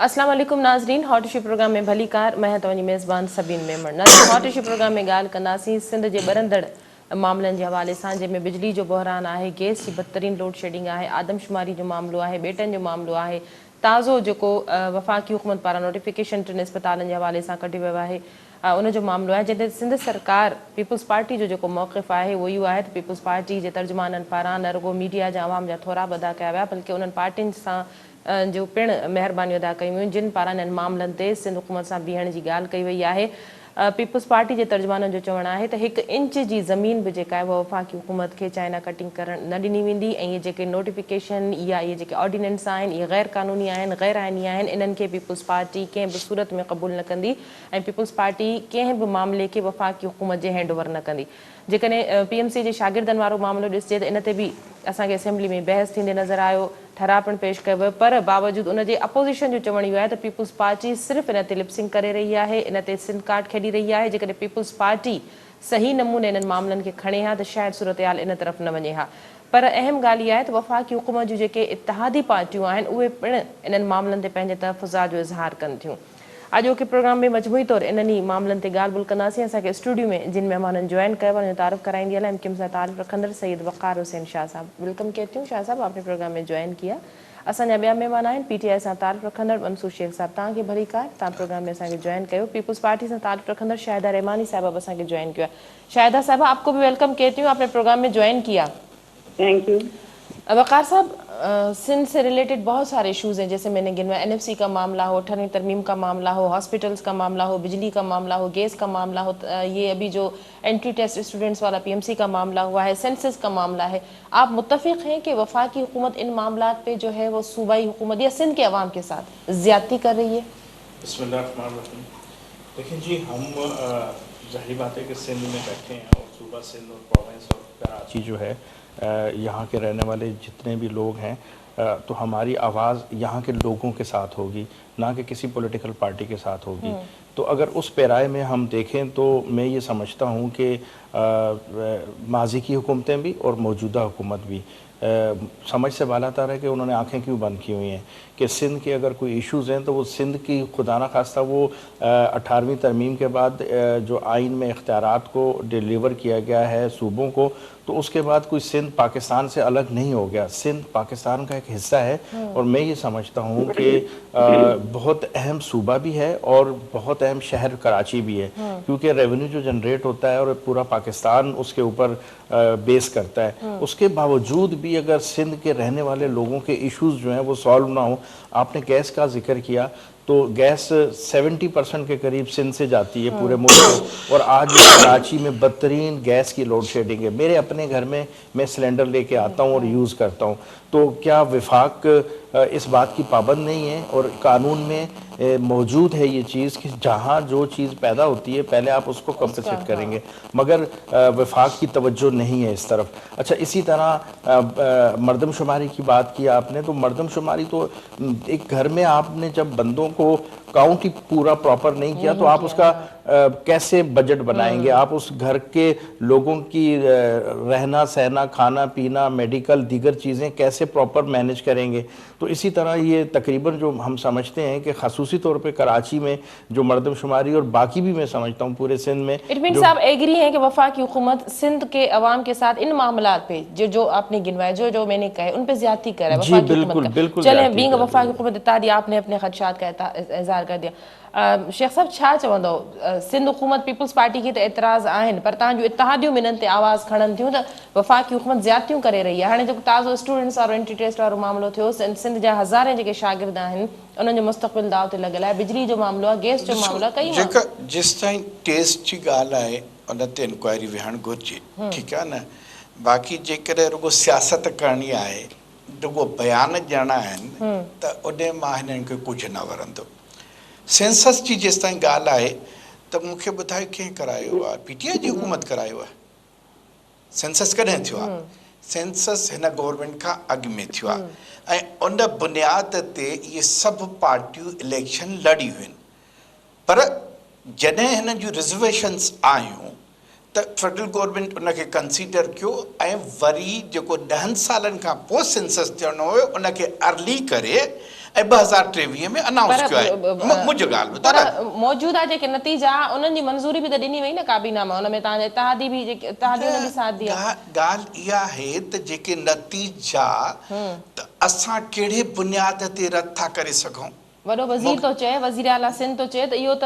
अस्सलाम वालेकुम नाज़रीन, हॉट इशू प्रोग्राम में भली कार मैं तव्हांजी मेज़बान सबीन मेमण। नाज़रीन, हॉट इशू प्रोग्राम में ॻाल्हि कंदासीं सिंध जे ॿरंदड़ मामलनि जे हवाले सां, जंहिंमें बिजली जो बहरान आहे, गैस जी बदतरीन लोड शेडिंग आहे, आदमशुमारी जो मामलो आहे, बेटनि जो मामलो आहे, ताज़ो जेको वफ़ाक़ी हुकूमत पारां नोटिफिकेशन 3 अस्पतालनि जे हवाले सां कढियो वियो आहे, उन जो मामलो आहे, जंहिं ते सिंध सरकार पीपल्स पार्टी जो जेको मौक़िफ़ आहे उहो इहो आहे त पीपल्स पार्टी जे तर्जुमाननि पारां न रुॻो मीडिया जा अवाम जा थोरा अदा कया विया, बल्कि उन्हनि पार्टियुनि सां जो पिणु महिरबानियूं अदा कयूं हुयूं, जिन पारां इन्हनि मामलनि ते सिंध हुकूमत सां बीहण जी ॻाल्हि कई वई आहे। पीपल्स पार्टी जे तर्जुमाननि जो चवणु आहे त 1 इंच जी ज़मीन बि जेका आहे उहा वफ़ाक़ी हुकूमत खे चाइना कटिंग करणु न ॾिनी वेंदी, ऐं इहे जेके नोटिफिकेशन या इहे जेके ऑर्डिनेंस आहिनि इहे गैर क़ानूनी आहिनि, गैर आइनी आहिनि, इन्हनि खे पीपल्स पार्टी कंहिं बि सूरत में क़बूल न कंदी, ऐं पीपल्स पार्टी कंहिं बि मामले खे वफ़ाक़ी हुकूमत जे हैंड ओवर न कंदी। जेकॾहिं PMC जे शागिर्दनि वारो मामिलो ॾिसिजे त इन ते बि असांखे असेंबली में बहस थींदे नज़र आयो, ठराव पिणु पेश कयो वियो, पर बावजूदि उन जे अपोज़िशन जो चवणु इहो आहे त पीपल्स पार्टी सिर्फ़ु इन ते लिपसिंग करे रही आहे, इन ते सिंध कार्ड खेॾी रही आहे। जेकॾहिं पीपल्स पार्टी सही नमूने इन्हनि मामलनि खे खणे हा त शायदि सूरत-हाल इन तरफ़ न वञे हा, पर अहम ॻाल्हि इहा आहे त वफ़ाक़ी हुकूमत जूं जेके इत्तिहादी पार्टियूं आहिनि उहे पिणु इन्हनि मामलनि ते पंहिंजे तहफ़ुज़ात जो इज़हार कनि थियूं। अॼोके प्रोग्राम में मजमूई तौरु इन्हनि मामलनि ते ॻाल्हि ॿोल कंदासीं। असांखे स्टूडियो में जिन महिमाननि जॉइन कयो आहे उन जो तारीफ़ कराएंदी हलां, इनके साथ तारीफ़ रखंदड़ सईद वक़ार हुसैन शाह साहब। वेलकम कहती हूँ शाह साहब, आपने प्रोग्राम में ज्वाइन किया। असांजा ॿिया महिमान आहिनि PTI सां तारीफ़ रखंदड़ मंसूर शेख साहब, तव्हांखे भली कार, तव्हां प्रोग्राम में असांखे जॉइन कयो। पीपल्स पार्टी से तारीफ़ रखंदड़ शाहिदा रहमानी साहिबा बि असांखे जॉइन किया। शाहिदा साहिबा, आपको भी वेलकम कहती हूँ, आपने प्रोग्राम में ज्वाइन किया। Thank you. वक़ार साहब, सिंध से रिलेटेड बहुत सारे इशूज़ हैं, जैसे मैंने गिनवाया, NFC का मामला हो, 18वीं तरमीम का मामला हो, हॉस्पिटल्स का मामला हो, बिजली का मामला हो, गैस का मामला हो, ये अभी जो एंट्री टेस्ट स्टूडेंट्स वाला PMC का मामला हुआ है, सेंसस का मामला है। आप मुत्तफ़िक़ हैं कि वफ़ाक़ी हुकूमत इन मामलात पे जो है वो सूबाई हुकूमत या सिंध के अवाम के साथ ज़्यादती कर रही है? बिस्मिल्लाहिर्रहमानिर्रहीम। देखिए जी, हम ज़ाहिर बात है कि सिंध में बैठे हैं और सूबा सिंध और प्रोविंस और कराची जो है, यहाँ के रहने वाले जितने भी लोग हैं, तो हमारी आवाज़ यहाँ के लोगों के साथ होगी, ना कि किसी पॉलिटिकल पार्टी के साथ होगी। तो अगर उस पैराए में हम देखें तो मैं ये समझता हूँ कि माजी की हुकूमतें भी और मौजूदा हुकूमत भी समझ से बाला तार है कि उन्होंने आंखें क्यों बंद की हुई हैं कि सिंध के अगर कोई इश्यूज़ हैं तो वो सिंध की खुदा न खास्ता वो 18वीं तरमीम के बाद जो आइन में इख्तियारात को डिलीवर किया गया है सूबों को, तो उसके बाद कोई सिंध पाकिस्तान से अलग नहीं हो गया। सिंध पाकिस्तान का एक हिस्सा है और मैं ये समझता हूँ कि बहुत अहम सूबा भी है और बहुत अहम शहर कराची भी है, क्योंकि रेवेन्यू जो जनरेट होता है और पूरा पाकिस्तान उसके ऊपर बेस करता है। उसके बावजूद भी अगर सिंध के रहने वाले लोगों के इश्यूज़ जो हैं वो सॉल्व ना हो, आपने गैस का जिक्र किया तो गैस 70% के करीब सिंध से जाती है पूरे मुल्क में, और आज कराची में बदतरीन गैस की लोड शेडिंग है। मेरे अपने घर में मैं सिलेंडर लेके आता हूँ और यूज़ करता हूँ, तो क्या वफाक इस बात की पाबंद नहीं है? और कानून में मौजूद है ये चीज़ कि जहाँ जो चीज़ पैदा होती है पहले आप उसको कंपनसेट करेंगे, मगर वफाक की तवज्जो नहीं है इस तरफ। अच्छा, इसी तरह मर्दमशुमारी की बात की आपने, तो मर्दमशुमारी तो एक घर में आपने जब बंदों को काउंट ही पूरा प्रॉपर नहीं किया तो आप उसका कैसे बजट बनाएंगे? आप उस घर के लोगों की रहना सहना, खाना पीना, मेडिकल दीगर चीज़ें कैसे प्रॉपर मैनेज करेंगे? तो इसी तरह ये तकरीबन जो हम समझते हैं कि ख़ासूसी तौर पे कराची में जो मर्दमशुमारी और बाकी भी मैं समझता हूँ पूरे सिंध में, इट मीन्स आप एग्री हैं कि वफाकी हुकूमत सिंध के अवाम के साथ इन मामलात पे जो आपने गिनवाए, जो मैंने कहे, उन पे ज्यादती कर रहा है जी वफाकी बिल्कुल हुकूमत बिल्कुल। चले बींग वफाकी हुकूमत इत्तेहादी आपने अपने खदशात का इज़हार कर दिया। शेख साहब, छा चवंदो? सिंध हुकूमत पीपल्स पार्टी की तो एतराज़ आहिनि, पर तव्हां जो इत्तेहादियूं मिननि ते आवाज़ खणनि थियूं त वफाकी हुकूमत ज़्यादतियूं करे रही आहे। हाणे जेको ताज़ो स्टूडेंट्स वारो एंट्री टेस्ट वारो मामलो थियो, सिंध जा हज़ारे जेके शागिर्द आहिनि उन्हनि जो मुस्तक़बिल दाव ते लॻल आहे, बिजली जो मामलो आहे, गैस जो मामलो आहे, कई जिस ताईं टेस्ट जी ॻाल्हि आहे उन ते इंक्वायरी विहणु घुरिजे, ठीकु आहे न। बाक़ी जेकॾहिं रुॻो सियासत करणी आहे, रुॻो बयान ॾियणा आहिनि त उन मां हिननि खे कुझु न वणंदो। सेंसस जी जेसि ताईं ॻाल्हि आहे त मूंखे ॿुधायो कंहिं करायो आहे? PTI जी हुकूमत करायो आहे। सेंसस कॾहिं थियो आहे? सेंसस हिन गवर्नमेंट खां अॻु में थियो आहे, ऐं उन बुनियाद ते इहे सभु पार्टियूं इलेक्शन लड़ी हुयूं। पर जॾहिं हिन जूं रिज़र्वेशन्स आयूं त फेडरल गवर्नमेंट उनखे कंसीडर कयो ऐं वरी जेको 10 सालनि खां पोइ सेंसस थियणो हुयो उनखे अर्ली करे ऐं 2023 में अनाउंस कयो आहे मुंहिंजी ॻाल्हि ॿुधो पर न मौजूदा जेके नतीजा उन्हनि जी मंज़ूरी बि त ॾिनी वई न काबीना में, उनमें तव्हांजे इत्तेहादी बि जेके इत्तेहादी उन बि साथ दिया। ॻाल्हि इहा आहे त जेके नतीजा त असां कहिड़े बुनियाद ते रद्द था करे सघूं। वॾो वज़ीर तो चए, वज़ीर आला सिंध तो चए त इहो त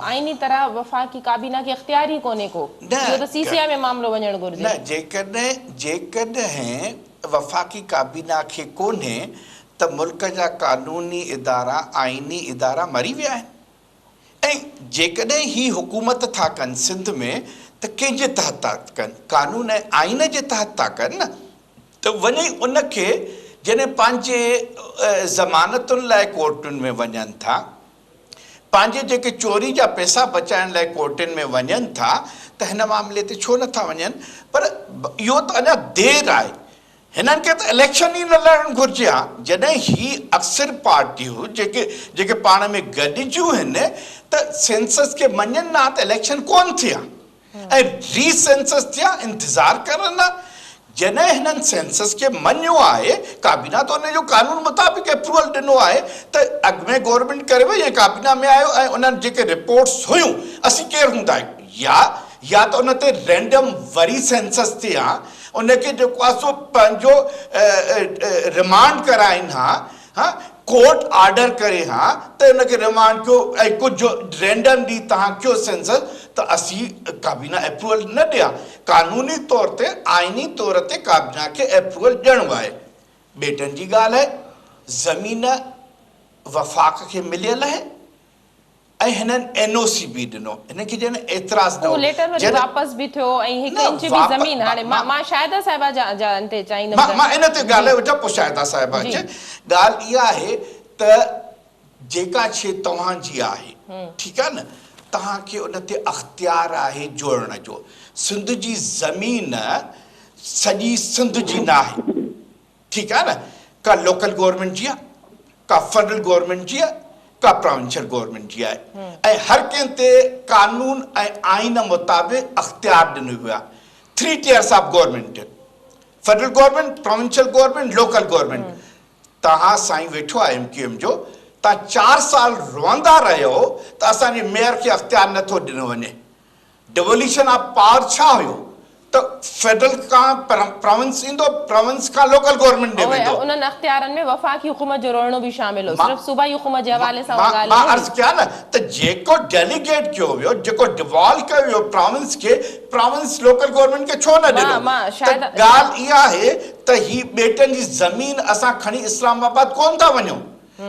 आईनी तरह वफ़ाक़ी काबीना खे इख्तियार ई कोन्हे को, इहो त CCI में मामलो वञणु घुरिजे। न जेकॾहिं वफ़ाक़ी काबीना खे कोन्हे त मुल्क जा कानूनी इदारा आइनी इदारा मरी विया आहिनि। ऐं जेकॾहिं ही हुकूमत था कनि सिंध में त कंहिंजे तहत था कनि, कानून ऐं आइन जे तहत था कनि न, त वञी उनखे जॾहिं पंहिंजे ज़मानतुनि लाइ कोर्टुनि में वञनि था, पंहिंजे जेके चोरी जा पैसा बचाइण लाइ कोर्टुनि में वञनि था, त हिन मामले ते छो नथा वञनि? पर इहो त अञा देरि आहे। हिननि खे त इलेक्शन ई न लड़णु घुरिजे हा। जॾहिं ही अक्सर पार्टियूं जेके पाण में गॾिजियूं आहिनि त सेंसस खे मञनि न त इलेक्शन कोन थिया ऐं रीसेंसस थिया, इंतज़ारु करनि। जॾहिं हिननि सेंसस खे मञियो आहे, काबीना त उन जो कानून मुताबिक़ अप्रूवल ॾिनो आहे त अॻु में गवर्नमेंट करे वई ऐं काबीना में आयो ऐं उन्हनि जेके रिपोर्ट्स हुयूं, असीं केरु हूंदा आहियूं, या त उन ते रैंडम वरी सेंसस थिए हा, उनखे जेको आहे सो पंहिंजो रिमांड कराइनि हा, कोर्ट ऑर्डर करे हा त उनखे रिमांड कयो ऐं कुझु रैंडम ॾींहुं तव्हां कयो सेंसस, त असीं काबीना अप्रूवल न ॾिया। कानूनी तौर ते आइनी तौर ते काबीना खे अप्रूवल ॾियणो आहे। बेटनि जी ॻाल्हि आहे, ज़मीन वफ़ाक़ खे मिलियल आहे ऐं हिननि NOC बि ॾिनो, हिनखे जॾहिं एतिराज़ न हो, लेटर वरी वापसि बि थियो ऐं 1 इंच बि ज़मीन। हाणे मां शाहिदा साहिबा जा ते चाहींदमि, मां इन ते ॻाल्हाए वठां, पोइ शाहिदा साहिबा अचे। ॻाल्हि इहा आहे त जेका शइ तव्हांजी आहे, ठीकु आहे न, तव्हांखे उन ते अख़्तियार आहे जोड़ण जो। सिंध जी ज़मीन सॼी सिंध जी न आहे, ठीकु आहे न, का लोकल गवर्नमेंट जी आहे, का फेडरल गवर्नमेंट जी आहे, का प्रोविंशियल गवर्नमेंट जी आहे, ऐं हर कंहिं ते कानून ऐं आइन मुताबिक़ अख़्तियार ॾिनो वियो आहे। 3 tiers of government, federal government, provincial government, local government. तव्हां साईं वेठो आहे MQM जो, तव्हां 4 साल रहंदा रहियो त असांजे मेयर खे अख़्तियार नथो ॾिनो वञे। डिवोल्यूशन ऑफ पावर छा हुयो? त फेडरल खां प्रोविंस ईंदो, प्रोविंस खां लोकल गवर्नमेंट ॾे वेंदो। उन्हनि अख़्तियारनि में वफ़ाक़ी हुकूमत जो रहणो बि शामिल हो, सिर्फ़ सूबाई हुकूमत जे हवाले सां ॻाल्हि। मां अर्ज़ु कया न त जेको डेलीगेट कयो वियो, जेको डिवॉल्व कयो वियो प्रोविंस खे, प्रोविंस लोकल गवर्नमेंट खे छो न ॾिनो? ॻाल्हि इहा आहे त ही बेटनि जी ज़मीन असां खणी इस्लामाबाद कोन था वञूं,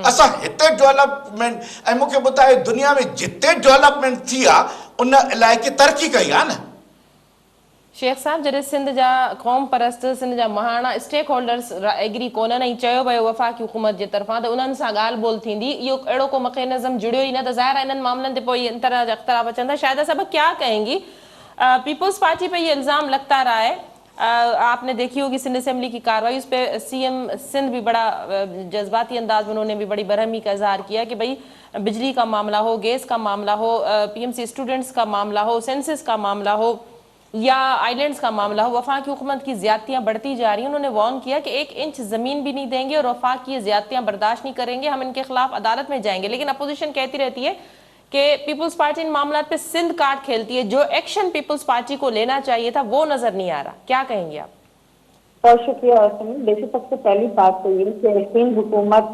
असां हिते डेवलपमेंट, ऐं मूंखे ॿुधायो दुनिया में जिते डेवलपमेंट थी आहे उन इलाइक़े तरक़ी कई आहे न। शेख साहब, जॾहिं सिंध जा क़ौम परस्त, सिंध जा महाना स्टेक होल्डर्स एग्री कोन्हनि ऐं चयो वियो वफ़ाक़ी हुकूमत जे तरफ़ां त उन्हनि सां ॻाल्हि ॿोल थींदी, इहो अहिड़ो को मैकेनिज़म जुड़ियो ई न, त ज़ाहिर आहे इन्हनि मामलनि ते पोइ इन तरह जा अख़्तिलाफ़ अचनि था। शायद साहब क्या कहेंगी? पीपल्स पार्टी पे ये इल्ज़ाम लगता रहा है, आपने देखी होगी सिंध असेंबली की कार्रवाई, उस पर CM सिंध भी बड़ा जज्बाती अंदाज में उन्होंने भी बड़ी बरहमी का इजहार किया कि भाई बिजली का मामला हो, गैस का मामला हो, PMC स्टूडेंट्स का मामला हो, सेंसस का मामला हो या आइलैंड्स का मामला हो, वफाक की हुकूमत की ज़्यादतियाँ बढ़ती जा रही हैं। उन्होंने वार्न किया कि 1 इंच ज़मीन भी नहीं देंगे और वफाक की ये ज़्यादतियाँ बर्दाश्त नहीं करेंगे, हम इनके खिलाफ अदालत में जाएंगे। लेकिन अपोजिशन कहती रहती है कि पीपल्स पार्टी इन मामलों पे सिंध कार्ड खेलती है, जो एक्शन पीपल्स पार्टी को लेना चाहिए था वो नज़र नहीं आ रहा। क्या कहेंगे आप? बहुत शुक्रिया। देखिए, सबसे पहली बात तो ये कि सिंध हुकूमत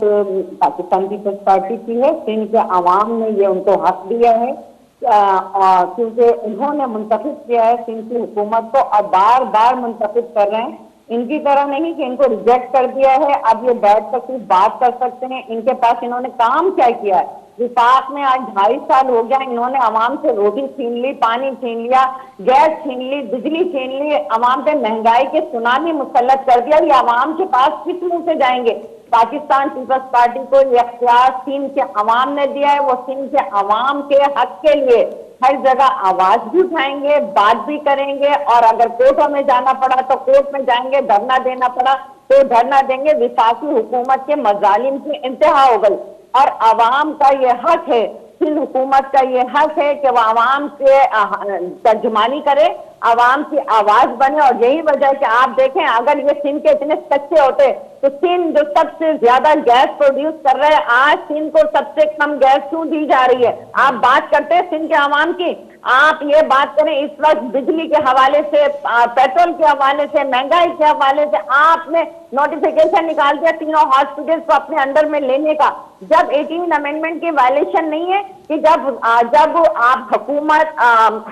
पाकिस्तान पीपल्स पार्टी की है, सिंध के अवाम ने ये उनको हक दिया है क्योंकि उन्होंने मुंतखब किया है सिंध की हुकूमत को और बार बार मुंतखब कर रहे हैं। इनकी तरह नहीं कि इनको रिजेक्ट कर दिया है, अब ये बैठ कर सिर्फ बात कर सकते हैं। इनके पास इन्होंने काम क्या किया है? विफाक में आज 2.5 साल हो गया, इन्होंने अवाम से रोटी छीन ली, पानी छीन लिया, गैस छीन ली, बिजली छीन ली, अवाम पे महंगाई के सुनामी मुसल्लत कर दिया। ये अवाम के पास किस मुंह से जाएंगे? पाकिस्तान पीपल्स पार्टी को ये अख्तियार सिंध के अवाम ने दिया है। वो सिंध के अवाम के हक के लिए हर जगह आवाज भी उठाएंगे, बात भी करेंगे, और अगर कोर्टों में जाना पड़ा तो कोर्ट में जाएंगे, धरना देना पड़ा तो धरना देंगे। विफाकी हुकूमत के मजालिम की इंतहा हो गई और अवाम का ये हक है, सिंध हुकूमत का ये हक है कि वह अवाम से तर्जुमानी करे, अवाम की आवाज बने। और यही वजह है कि आप देखें, अगर ये सिंध के इतने सच्चे होते तो सिंध जो सबसे ज्यादा गैस प्रोड्यूस कर रहा है, आज सिंध को सबसे कम गैस क्यों दी जा रही है? आप बात करते हैं सिंध के आवाम की, आप ये बात करें इस वक्त बिजली के हवाले से, पेट्रोल के हवाले से, महंगाई के हवाले से आपने नोटिफिकेशन निकाल दिया तीनों हॉस्पिटल्स को अपने अंडर में लेने का। जब 18 अमेंडमेंट की वायलेशन नहीं है कि जब आप हुकूमत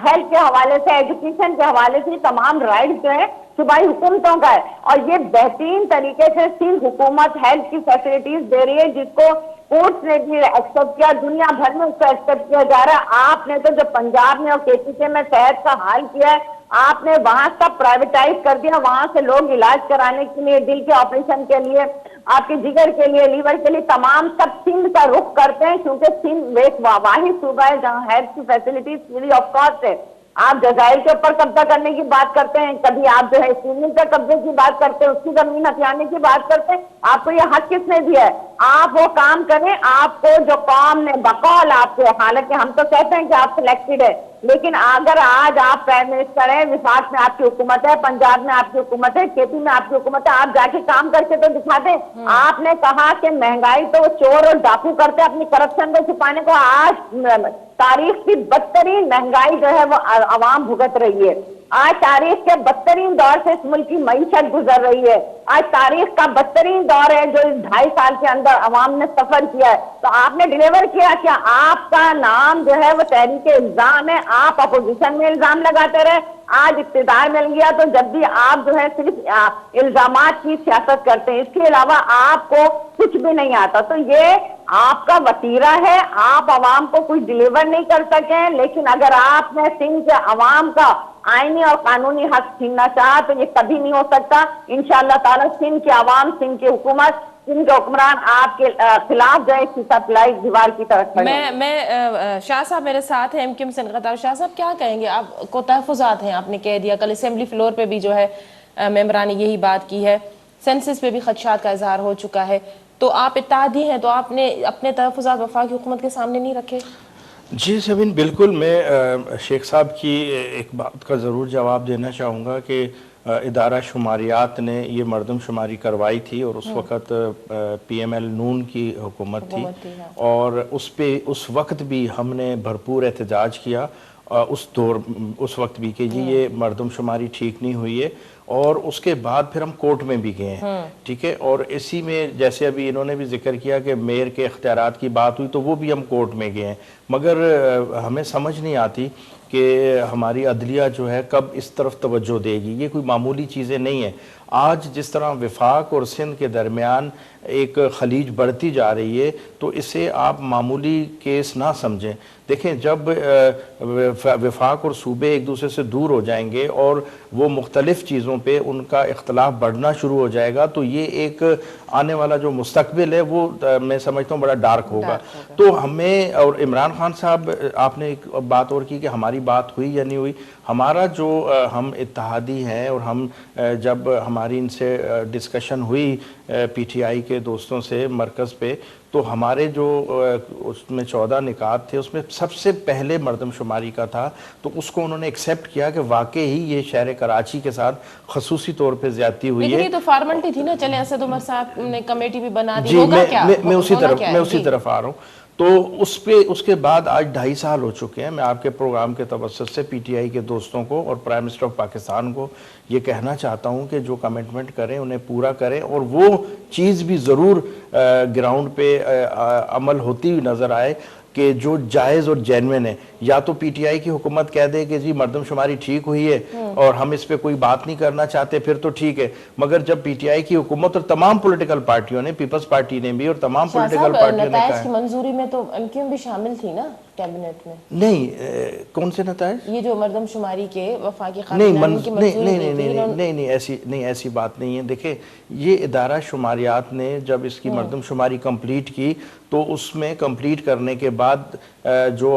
हेल्थ के हवाले से, एजुकेशन के हवाले से तमाम राइट्स जो है सूबाई हुकूमतों का है, और ये बेहतरीन तरीके से सिर्फ हुकूमत हेल्थ की फैसिलिटीज दे रही है जिसको कोर्ट्स ने भी एक्सेप्ट किया, दुनिया भर में उसको एक्सेप्ट किया जा रहा है। आपने तो जो पंजाब में और केपीके में सेहत का हाल किया है, आपने वहां सब प्राइवेटाइज कर दिया, वहां से लोग इलाज कराने के लिए, दिल के ऑपरेशन के लिए, आपके जिगर के लिए, लीवर के लिए, तमाम सब सिंध का रुख करते हैं, क्योंकि सिंध एक वाहिद सूबा है जहाँ हेल्थ की फैसिलिटीज फ्री ऑफ कॉस्ट है। आप जजाइर के ऊपर कब्जा करने की बात करते हैं, कभी आप जो है सिंध का कब्जे की बात करते हैं, उसकी जमीन हथियाने की बात करते हैं। आपको ये हक किसने दिया है? आप वो काम करें आपको जो कौम ने बकौल आपके, हालांकि हम तो कहते हैं कि आप सिलेक्टेड है, लेकिन अगर आज आप प्राइम मिनिस्टर हैं, विफाक में आपकी हुकूमत है, पंजाब में आपकी हुकूमत है, केपी में आपकी हुकूमत है, आप जाके काम करके तो दिखा दें। आपने कहा कि महंगाई तो चोर और डाकू करते हैं अपनी करप्शन को छुपाने को, आज तारीख की बदतरीन महंगाई जो है वो आवाम भुगत रही है। आज तारीख के बदतरीन दौर से इस मुल्क की मईशत गुजर रही है। आज तारीख का बदतरीन दौर है जो इस 2.5 साल के अंदर अवाम ने सफर किया है, तो आपने डिलीवर किया क्या? आपका नाम जो है वो तहरीक इल्जाम है, आप अपोजिशन में इल्जाम लगाते रहे, आज इक्तिदार मिल गया तो जब भी आप जो है सिर्फ इल्जामात की सियासत करते हैं, इसके अलावा आपको कुछ भी नहीं आता। तो ये आपका वतीरा है, आप अवाम को कुछ डिलीवर नहीं कर सके, लेकिन अगर आपने सिंध के अवाम का आईनी और कानूनी हक छीनना चाहा तो ये कभी नहीं हो सकता। इंशाअल्लाह ताला सिंध के अवाम, सिंध की हुकूमत, सिंध के हुक्मरान आपके खिलाफ जो है सप्लाई दीवार की तरफ खड़े। मैं शाह साहब मेरे साथ हैं, एमक्यूएम से इनक़ाता। शाह साहब क्या कहेंगे? आपको तहफ़्फ़ुज़ात हैं, आपने कह दिया, कल असेंबली फ्लोर पे भी जो है मेंबरान ने यही बात की है, सेंसस पे भी खदशात का इजहार हो चुका है, तो आप इत्तेहादी हैं तो आपने अपने तहफ़्फ़ुज़ात वफाकी हुकूमत के सामने नहीं रखे? जी सबिन, बिल्कुल। मैं शेख साहब की एक बात का ज़रूर जवाब देना चाहूँगा कि इदारा शुमारियात ने ये मरदमशुमारी करवाई थी और उस वक़्त PML नून की हुकूमत थी, और उस वक्त भी हमने भरपूर एहतजाज किया उस वक्त भी कि जी ये मरदमशुमारी ठीक नहीं हुई है, और उसके बाद फिर हम कोर्ट में भी गए हैं, ठीक है। और इसी में जैसे अभी इन्होंने भी जिक्र किया कि मेयर के इख्तियारात की बात हुई, तो वो भी हम कोर्ट में गए हैं, मगर हमें समझ नहीं आती कि हमारी अदलिया जो है कब इस तरफ तवज्जो देगी। ये कोई मामूली चीज़ें नहीं है। आज जिस तरह विफाक और सिंध के दरमियान एक खलीज बढ़ती जा रही है, तो इसे आप मामूली केस ना समझें। देखें, जब विफाक और सूबे एक दूसरे से दूर हो जाएंगे और वो मुख्तलिफ़ चीज़ों पे उनका इख्तलाफ बढ़ना शुरू हो जाएगा, तो ये एक आने वाला जो मुस्तकबिल है वो मैं समझता हूँ बड़ा डार्क होगा। तो हमें, और इमरान खान साहब, आपने एक बात और की कि हमारी बात हुई या नहीं हुई। हमारा जो हम इत्तेहादी हैं, और हम जब हमारी इनसे डिस्कशन हुई PTI के दोस्तों से मरकज़ पे, तो हमारे जो उसमें 14 निकात थे, उसमें सबसे पहले मरदमशुमारी का था, तो उसको उन्होंने एक्सेप्ट किया कि वाकई ही ये शहर कराची के साथ खसूसी तौर पे ज्यादती हुई है। ये तो फॉर्मेलिटी थी ना, चले असद उमर साहब ने कमेटी भी बना दी, जी, होगा क्या? मैं उसी तरफ आ रहा हूँ। तो उसके बाद आज 2.5 साल हो चुके हैं। मैं आपके प्रोग्राम के तवज्जुह से PTI के दोस्तों को और प्राइम मिनिस्टर ऑफ पाकिस्तान को ये कहना चाहता हूँ कि जो कमिटमेंट करें उन्हें पूरा करें, और वो चीज़ भी ज़रूर ग्राउंड पे अमल होती हुई नज़र आए कि जो जायज़ और जेन्युइन है। या तो PTI की हुकूमत कह दे कि जी मरदमशुमारी ठीक हुई है और हम इस पे कोई बात नहीं करना चाहते, फिर तो ठीक है। मगर जब PTI की हुकूमत और तमाम पॉलिटिकल पार्टियों ने, पीपल्स पार्टी ने भी और तमाम पॉलिटिकल पार्टियों ने कहा, की मंजूरी में तो MQM भी शामिल थी ना कैबिनेट में? नहीं, कौन से नताइज? ये जो मरदमशुमारी के वफाकी नहीं, ऐसी बात नहीं है। देखिए, ये इदारा शुमारियात ने जब इसकी मरदमशुमारी कंप्लीट की, तो उसमें कंप्लीट करने के बाद जो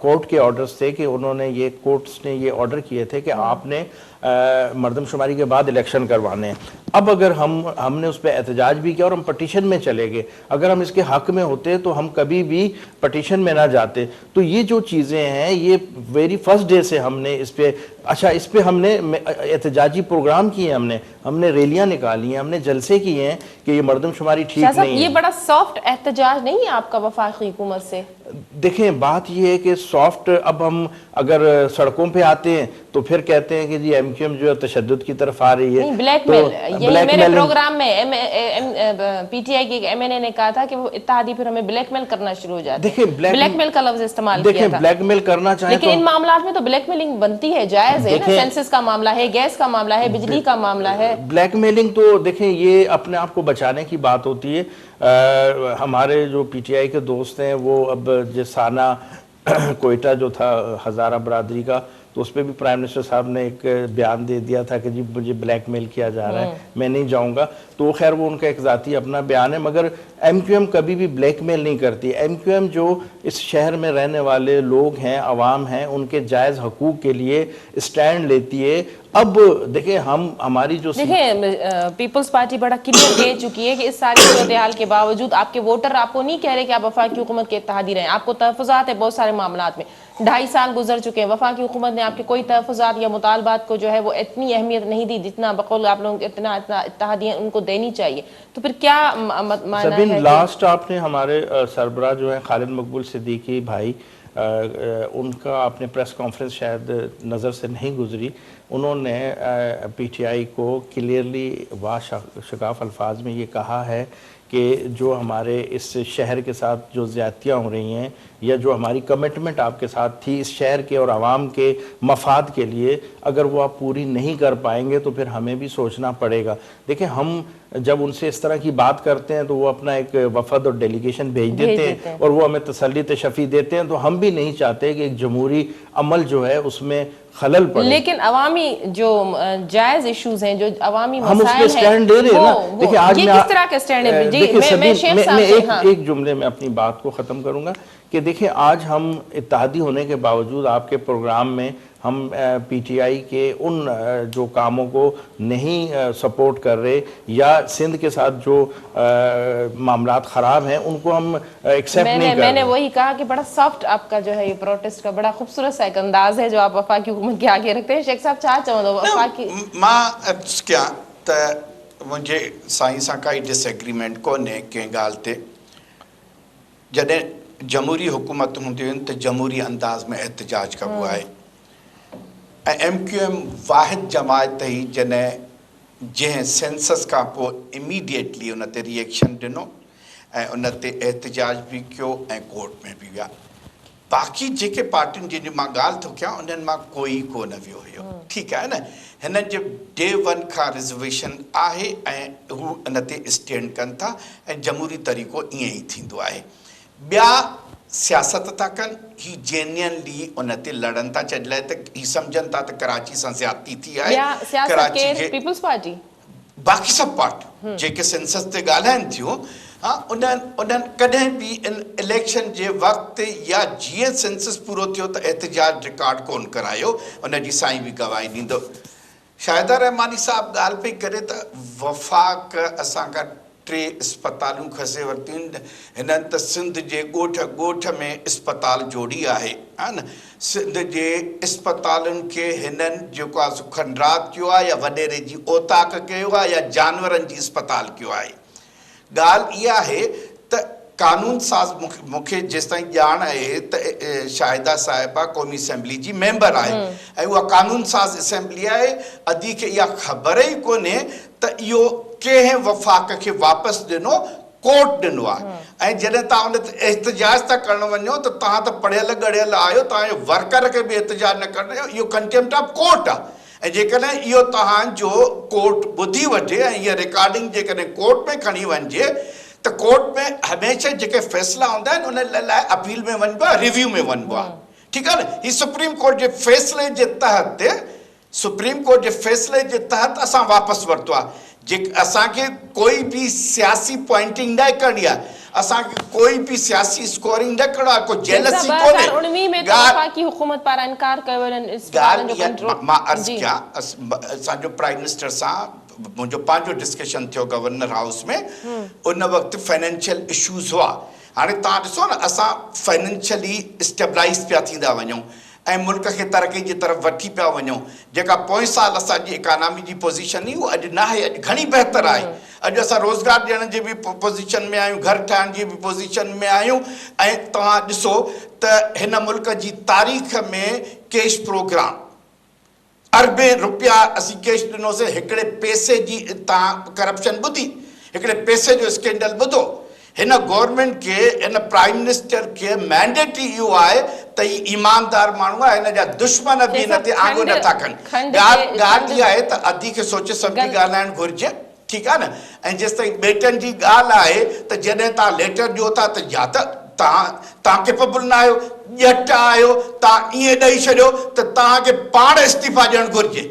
कोर्ट के ऑर्डर्स थे कि उन्होंने ये, कोर्ट्स ने ये ऑर्डर किए थे कि आपने मरदमशुमारी के बाद इलेक्शन करवाने हैं। अब अगर हमने उस पर एहतजाज भी किया और हम पटिशन में चले गए, अगर हम इसके हक में होते तो हम कभी भी पटिशन में ना जाते जाते। तो ये जो चीज़ें हैं ये वेरी फर्स्ट डे से हमने इस पे इस पे हमने एहतजाजी प्रोग्राम किए, हमने रैलियां निकाली हैं, हमने जलसे किए हैं कि ये मर्दमशुमारी ठीक नहीं है। ये बड़ा सॉफ्ट एहतजाज नहीं है आपका वफाकी हुकूमत से? देखें बात ये है कि सॉफ्ट, अब हम अगर सड़कों पे आते हैं तो फिर कहते हैं कि जी एमक्यूएम जो है तशद्दुद की तरफ आ रही है। नहीं, ब्लैकमेल, यही मेरे प्रोग्राम में पीटीआई के एमएनए ने कहा था कि वो इत्तेहादी फिर हमें ब्लैकमेल करना शुरू हो जाते हैं। देखिए ब्लैकमेल का लफ्ज इस्तेमाल किया था। ब्लैकमेल करना चाहे लेकिन इन मामलात में तो ब्लैकमेलिंग बनती है, जायज है ना। सेंसस का मामला है, गैस का मामला है, बिजली का मामला है। ब्लैकमेलिंग तो देखें ये अपने आप को बचाने की बात होती है। हमारे जो पीटीआई के दोस्त हैं वो अब जिसाना कोयटा जो था हज़ारा बरादरी का, तो उस पर भी प्राइम मिनिस्टर साहब ने एक बयान दे दिया था कि जी मुझे ब्लैकमेल किया जा रहा है, मैं नहीं जाऊंगा। तो खैर वो उनका एक ज़ाती अपना बयान है, मगर एमक्यूएम कभी भी ब्लैकमेल नहीं करती। एमक्यूएम जो इस शहर में रहने वाले लोग हैं, अवाम हैं, उनके जायज़ हकूक़ के लिए स्टैंड लेती है। अब देखें हमारी जो पीपल्स पार्टी बड़ा क्लियर कह चुकी है कि इस सारी सूरत हाल के बावजूद आपके वोटर आपको नहीं कह रहे कि आप वफाकी हुकूमत के इत्तेहादी रहें। आपको तहफ़्फ़ुज़ात है बहुत सारे मामलात में, 2.5 साल गुजर चुके हैं, वफाकी हुकूमत ने आपके कोई तहफ़्फ़ुज़ात या मुतालबात को जो है वो इतनी अहमियत नहीं दी जितना बकौल आप लोग इतना इत्तेहादियाँ उनको देनी चाहिए। तो फिर क्या माना है? लास्ट आपने हमारे सरबराह जो है खालिद मकबूल सिद्दीकी भाई, उनका आपने प्रेस कॉन्फ्रेंस शायद नज़र से नहीं गुजरी, उन्होंने पीटीआई को क्लियरली वाशकाफ अल्फाज में ये कहा है कि जो हमारे इस शहर के साथ जो ज़्यादतियाँ हो रही हैं या जो हमारी कमिटमेंट आपके साथ थी इस शहर के और आवाम के मफाद के लिए, अगर वो आप पूरी नहीं कर पाएंगे तो फिर हमें भी सोचना पड़ेगा। देखिए हम जब उनसे इस तरह की बात करते हैं तो वो अपना एक वफद और डेलीगेशन भेज देते हैं और वो हमें तसल्ली तशफ़ी देते हैं। तो हम भी नहीं चाहते कि एक जमहूरी अमल जो है उसमें खलल पड़े। लेकिन अवामी जो जायज इश्यूज हैं, जो अवामी हम मसाइल हैं, उस पे स्टैंड ले रहे हैं ना। देखिए आज ये किस तरह का स्टैंड है? मैं एक जुमले में अपनी बात को ख़त्म करूंगा कि देखिए आज हम इत्तेहादी होने के बावजूद आपके प्रोग्राम में हम पीटीआई के उन जो कामों को नहीं सपोर्ट कर रहे या सिंध के साथ जो मामलात ख़राब हैं उनको हम एक्सेप्ट नहीं कर रहे। मैंने वही कहा कि बड़ा सॉफ्ट आपका जो है ये प्रोटेस्ट का बड़ा खूबसूरत सा एक अंदाज है जो आप वफाकी हुकूमत के आगे रखते हैं। शेख साहब छा चवंदो वफाकी मां क्या त मुझे साईं सां काई डिसएग्रीमेंट कोन्हे कंहिं ॻाल्हि ते। जॾहिं जमहूरी हुकूमत हूंदियूं आहिनि त जमहूरी अंदाज़ में एहतजाज कबो आहे। एमक्यूएम वाहिद जमायत ही जॾहिं जंहिं सेंसस का पोइ इमीडिएटली उन ते रिएक्शन ॾिनो ऐं उन ते एहतजाज बि कयो ऐं कोर्ट में बि विया। बाक़ी जेके पार्टियुनि जी मां ॻाल्हि थो कयां उन्हनि मां कोई कोन वियो हुयो। ठीकु आहे न, हिन जे डे 1 खां रिजर्वेशन आहे ऐं हू उन ते स्टैंड कनि था ऐं जमहूरी तरीक़ो ईअं ई थींदो आहे। ॿिया सियासत था कनि, ही जेन्युइनली उन ते लड़नि था। छॾ लाइ त ही सम्झनि था त कराची सां ज़्यादती थी आहे। कराची जे पीपल्स पार्टी बाक़ी सभु पार्टियूं जेके सेंसस ते ॻाल्हाइनि थियूं, हाँ उन्हनि कॾहिं बि इन इलेक्शन जे वक़्तु या जीअं सेंसस पूरो थियो त एहतजाज रिकॉर्ड कोन करायो। उन जी साईं बि गवाही ॾींदो। शाहिदा रहमानी साहब ॻाल्हि पई करे त वफ़ाक़ असां खां 3 अस्पतालूं खसे वरितियूं। हिननि त सिंध जे ॻोठ में अस्पताल जोड़ी आहे, हा न। सिंध जे अस्पतालुनि खे हिननि जेको आहे सो खंडरात कयो आहे या वॾेरे जी ओताक कयो आहे या जानवरनि जी अस्पताल कयो आहे। ॻाल्हि इहा आहे त कानून साज़ मूंखे जेसिताईं ॼाण आहे त शाहिदा साहिबा क़ौमी असेंबली जी मेंबर आहे ऐं उहा कानून साज़ असेंबली आहे। अदी खे इहा ख़बर ई कोन्हे त इहो कंहिं वफ़ाक़ खे वापसि ॾिनो, कोर्ट ॾिनो आहे। ऐं जॾहिं तव्हां उन ते एहतजाज था करणु वञो त तव्हां त पढ़ियल ॻढ़ियल आहियो, तव्हांजो वर्कर खे बि एहतजाज न करणु ॾियो। इहो कंटेम्प्ट ऑफ कोर्ट आहे। ऐं जेकॾहिं इहो तव्हांजो कोर्ट ॿुधी वठे ऐं इहा रिकॉर्डिंग जेकॾहिं कोर्ट में खणी वञिजे त कोर्ट में हमेशह जेके फ़ैसिला हूंदा आहिनि उन लाइ अपील में वञिबो आहे, रिव्यू में वञिबो आहे। ठीकु आहे न। हीउ सुप्रीम कोर्ट जे फ़ैसिले जे तहत असां वापसि वरितो आहे। जे असांखे कोई बि सियासी पॉइंटिंग न करणी आहे, असांखे कोई बि सियासी स्कोरिंग न करणो आहे, कोई जेलसी कोन्हे। मां अर्ज़ कयां असांजो प्राइम मिनिस्टर सां मुंहिंजो पंहिंजो डिस्कशन थियो गवर्नर हाउस में। उन वक़्तु फाइनेंशियल इशूज़ हुआ हाणे तव्हां ॾिसो न असां फाइनेंशियली स्टेबलाइज़ पिया थींदा वञूं ऐं मुल्क खे तरक़ी जी तरफ़ वठी पिया वञूं। जेका पोएं साल असांजी इकानमी जी पोज़ीशन हुई उहा अॼु न आहे, अॼु घणी बहितर आहे। अॼु असां रोज़गार ॾियण जी बि पोज़ीशन में आहियूं, घर ठाहिण जी बि पोज़ीशन में आहियूं। ऐं तव्हां ॾिसो त हिन मुल्क जी तारीख़ में कैश प्रोग्राम अरबे रुपया असीं कैश ॾिनोसीं। हिकिड़े पैसे जी तव्हां करप्शन ॿुधी, हिकिड़े पैसे जो स्कैंडल ॿुधो। हिन गवर्नमेंट खे, हिन प्राइम मिनिस्टर खे मैंडेट ई इहो आहे त ही ईमानदार माण्हू आहे, हिन जा दुश्मन बि हिन ते आङुर नथा कनि। ॻाल्हि इहा आहे त अधी खे सोचे सम्झी ॻाल्हाइणु घुरिजे, ठीकु आहे न। ऐं जेसि ताईं बेटनि जी ॻाल्हि आहे त जॾहिं तव्हां लेटर ॾियो था त या त तव्हां केपेबल न आहियो, ॼट आहियो, तव्हां ईअं ॾेई छॾियो त तव्हांखे पाण इस्तीफ़ा ॾियणु घुरिजे।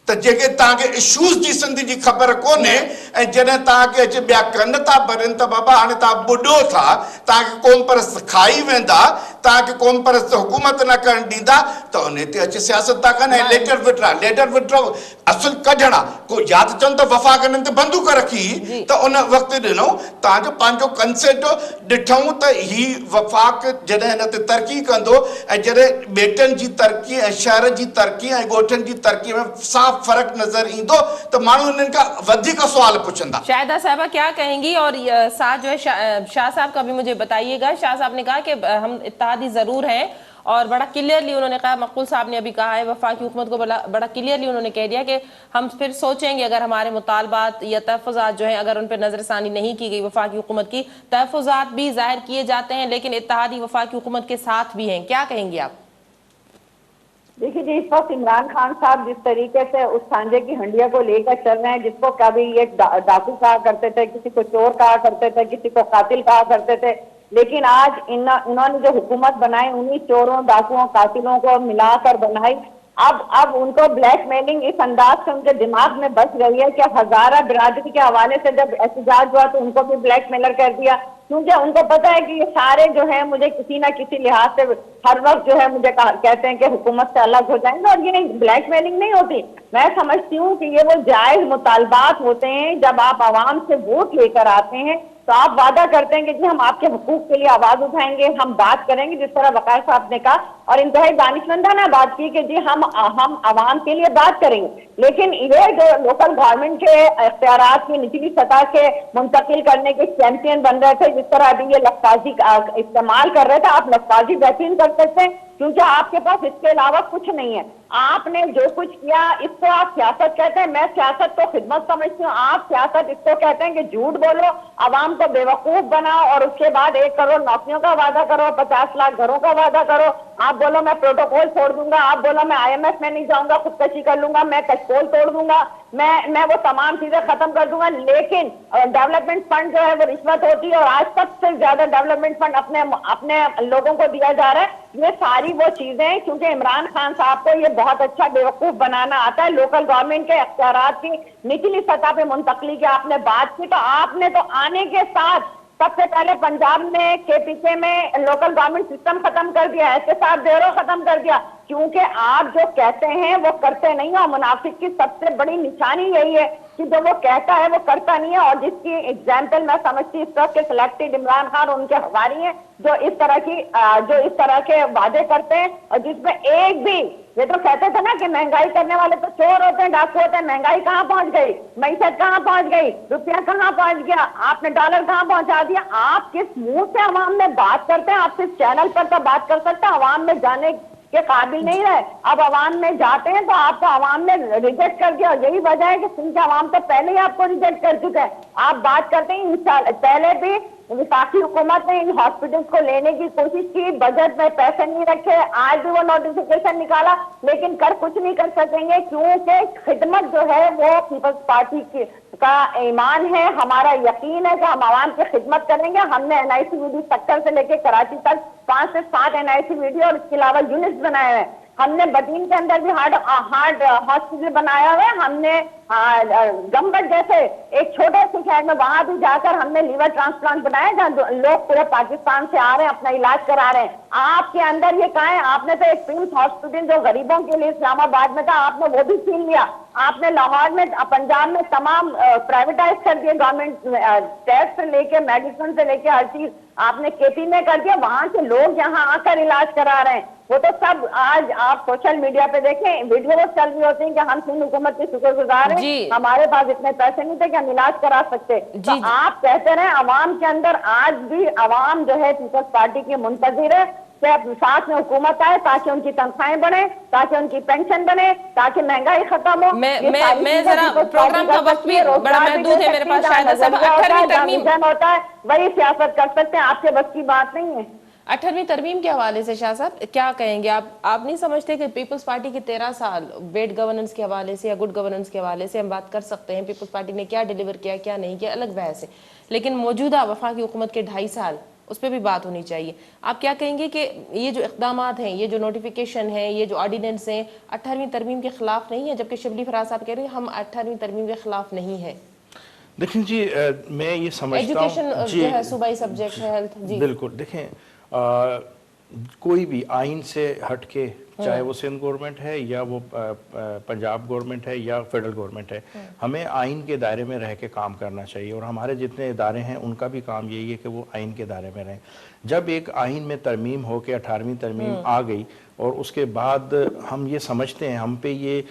त जेके तव्हांखे इशूज़ जी सिंध जी ख़बर कोन्हे ऐं जॾहिं तव्हांखे अची ॿिया कन था भरनि त बाबा हाणे तव्हां ॿुॾो था, तव्हांखे क़ौम परस्त खाई वेंदा, तव्हांखे क़ौम परस्त हुकूमत न करणु ॾींदा त उन ते अची सियासत था कनि। ऐं लेटर विड्रॉ असुल कढण आहे। को या त चवनि त वफ़ाक़ हिननि ते बंदूक रखी त उन वक़्तु ॾिनऊं, तव्हांजो पंहिंजो कंसेंट ॾिठऊं त ही वफ़ाक़ जॾहिं हिन ते तरक़ी कंदो ऐं जॾहिं बेटनि जी तरक़ी ऐं शहर जी तरक़ी ऐं ॻोठनि जी तरक़ी में साफ़ फर्क नजर इंदो तो मानू इनका का वधिक सवाल पूछंदा। शाहिदा साहबा क्या कहेंगी? और साथ जो है शाह साहब का भी मुझे बताइएगा। शाह साहब ने कहा कि हम इत्तेहादी जरूर हैं और बड़ा क्लियरली उन्होंने कहा, मकबूल साहब ने अभी कहा है, वफाकी हुकूमत को बड़ा क्लियरली उन्होंने कह दिया कि हम फिर सोचेंगे अगर हमारे मुतालबात या तहफ़्फ़ुज़ात जो हैं अगर उन पर नज़रसानी नहीं की गई वफाकी हुकूमत की। तहफ़्फ़ुज़ात भी ज़ाहिर किए जाते हैं लेकिन इत्तेहादी वफाकी हुकूमत के साथ भी हैं, क्या कहेंगी आप? देखिए जी, इस वक्त इमरान खान साहब जिस तरीके से उस सांझे की हंडिया को लेकर चल रहे हैं, जिसको कभी ये डाकू कहा करते थे, किसी को चोर कहा करते थे, किसी को कातिल कहा करते थे, लेकिन आज इन्होंने जो हुकूमत बनाई उन्हीं चोरों, डाकुओं, कातिलों को मिलाकर बनाई। अब उनको ब्लैकमेलिंग इस अंदाज से उनके दिमाग में बस गई है कि हजारा बिरादरी के हवाले से जब एहतजाज हुआ तो उनको भी ब्लैकमेलर कर दिया, क्योंकि उनको पता है कि ये सारे जो है मुझे किसी ना किसी लिहाज से हर वक्त जो है मुझे कहते हैं कि हुकूमत से अलग हो जाएंगे। और ये ब्लैकमेलिंग नहीं होती, मैं समझती हूँ कि ये वो जायज मुतालबात होते हैं। जब आप आवाम से वोट लेकर आते हैं तो आप वादा करते हैं कि जी हम आपके हुकूक के लिए आवाज उठाएंगे, हम बात करेंगे, जिस तरह वकार साहब ने कहा और इंतहाई दानिशमंदाना बात की कि जी हम आवाम के लिए बात करेंगे। लेकिन ये जो लोकल गवर्नमेंट के इख्तियारात की निचली सतह के मुंतकिल करने के चैंपियन बन रहे थे, जिस तरह अभी ये लफ्ज़ी इस्तेमाल कर रहे थे, आप लफ्ज़ी बेहतरीन कर सकते हैं क्योंकि आपके पास इसके अलावा कुछ नहीं है। आपने जो कुछ किया इसको आप सियासत कहते हैं, मैं सियासत को खिदमत समझती हूँ। आप सियासत इसको कहते हैं कि झूठ बोलो, आवाम को बेवकूफ बनाओ और उसके बाद 1 करोड़ नौकरियों का वादा करो, 50 लाख घरों का वादा करो। आप बोलो मैं प्रोटोकॉल छोड़ दूंगा, आप बोलो मैं IMF में नहीं जाऊंगा, खुदकशी कर लूंगा, मैं कशकोल तोड़ दूंगा, मैं वो तमाम चीजें खत्म कर दूंगा। लेकिन डेवलपमेंट फंड जो है वो रिश्वत होती है और आज सबसे ज्यादा डेवलपमेंट फंड अपने लोगों को दिया जा रहा है। ये सारी वो चीजें क्योंकि इमरान खान साहब को ये बहुत अच्छा बेवकूफ बनाना आता है। लोकल गवर्नमेंट के अख्तियारात की निचली सतह पे मुंतकली की आपने बात की, तो आपने तो आने के साथ सबसे पहले पंजाब में KPK में लोकल गवर्नमेंट सिस्टम खत्म कर दिया, एहतसाब ब्यूरो खत्म कर दिया, क्योंकि आप जो कहते हैं वो करते नहीं हो। मुनाफिक की सबसे बड़ी निशानी यही है कि जो वो कहता है वो करता नहीं है। और जिसकी एग्जाम्पल मैं समझती इस तरह के सिलेक्टेड इमरान खान और उनके हवारी हैं जो इस तरह के वादे करते हैं और जिसमें एक भी, ये तो कहते थे ना कि महंगाई करने वाले तो चोर होते हैं, डाकू होते हैं। महंगाई कहाँ पहुंच गई, मईशत कहाँ पहुंच गई, रुपया कहाँ पहुंच गया, आपने डॉलर कहाँ पहुंचा दिया। आप किस मुंह से अवाम में बात करते हैं? आप सिर्फ चैनल पर तो बात कर सकते हैं, अवाम में जाने के काबिल नहीं रहे। अब अवाम में जाते हैं तो आपको अवाम ने रिजेक्ट कर दिया और यही वजह है कि सिंध के अवाम तो पहले ही आपको रिजेक्ट कर चुके हैं। आप बात करते हैं पहले भी वफाकी हुकूमत ने इन हॉस्पिटल्स को लेने की कोशिश की, बजट में पैसे नहीं रखे, आज भी वो नोटिफिकेशन निकाला, लेकिन कर कुछ नहीं कर सकेंगे क्योंकि खिदमत जो है वो पीपल्स पार्टी का ईमान है। हमारा यकीन है कि हम आवाम की खिदमत करेंगे। हमने NICVD सेक्टर से लेकर कराची तक 5 से 7 NICVD और इसके अलावा यूनिट्स बनाए हैं। हमने बदीन के अंदर भी हार्ट हॉस्पिटल बनाया हुआ है। हमने गंबट जैसे एक छोटे से शहर में वहां भी जाकर हमने लीवर ट्रांसप्लांट बनाया जहाँ लोग पूरे पाकिस्तान से आ रहे हैं, अपना इलाज करा रहे हैं। آپ کے اندر یہ کہاں ہے؟ آپ نے تو ایک پرنس ہاسپٹل جو غریبوں کے لیے اسلام آباد میں تھا آپ نے وہ بھی چھین لیا. آپ نے لاہور میں پنجاب میں تمام پرائیویٹائز کر دیے گورنمنٹ, ٹیسٹ سے لے کے میڈیسن سے لے کے ہر چیز آپ نے کے پی میں کر دیا. وہاں سے لوگ یہاں آ کر علاج کرا رہے ہیں. وہ تو سب آج آپ سوشل میڈیا پہ دیکھیں ویڈیوز چل رہی ہوتی ہیں کہ ہم سندھ حکومت کے شکر گزار ہیں, جی. ہمارے پاس اتنے پیسے نہیں تھے کہ ہم علاج کرا سکتے. تو آپ کہتے رہے عوام کے اندر آج بھی عوام جو ہے پیپلز پارٹی کی منتظر ہے کہ ساتھ میں حکومت آئے تاکہ ان کی تنخواہیں بڑھیں, تاکہ ان کی پینشن بنے, تاکہ مہنگائی ختم ہو. میں ذرا پروگرام کا وقت بھی بڑا محدود ہے میرے پاس, شاید صاحب 18ویں ترمیم ہوتا ہے وہی سیاست کر سکتے ہیں, آپ کے بس کی بات نہیں ہے. 18ویں ترمیم کے حوالے سے شاہ صاحب کیا کہیں گے آپ نہیں سمجھتے کہ پیپلز پارٹی کے 13 سال بیڈ گورننس کے حوالے سے یا گڈ گورننس کے حوالے سے ہم بات کر سکتے ہیں, پیپلز پارٹی نے کیا ڈیلیور کیا کیا نہیں کیا الگ بحث ہے, لیکن موجودہ وفاقی حکومت کے 2.5 سال اس پہ بھی بات ہونی چاہیے. آپ کیا کہیں گے کہ یہ جو اقدامات ہیں, یہ جو نوٹیفیکیشن ہیں, یہ جو آرڈیننس ہیں 18ویں ترمیم کے خلاف نہیں ہے, جبکہ شبلی فراز صاحب کہہ رہے ہیں ہم 18ویں ترمیم کے خلاف نہیں ہیں. دیکھیں جی میں یہ سمجھتا ہوں ایجوکیشن جو ہے صوبائی سبجیکٹ ہے, ہیلتھ. جی بالکل. دیکھیں کوئی بھی آئین سے ہٹ کے چاہے وہ سندھ گورنمنٹ ہے یا وہ پنجاب گورنمنٹ ہے یا فیڈرل گورنمنٹ ہے, ہمیں آئین کے دائرے میں رہ کے کام کرنا چاہیے, اور ہمارے جتنے ادارے ہیں ان کا بھی کام یہی ہے کہ وہ آئین کے دائرے میں رہیں. جب ایک آئین میں ترمیم ہو کے 18ویں ترمیم آ گئی اور اس کے بعد ہم یہ سمجھتے ہیں, ہم پہ یہ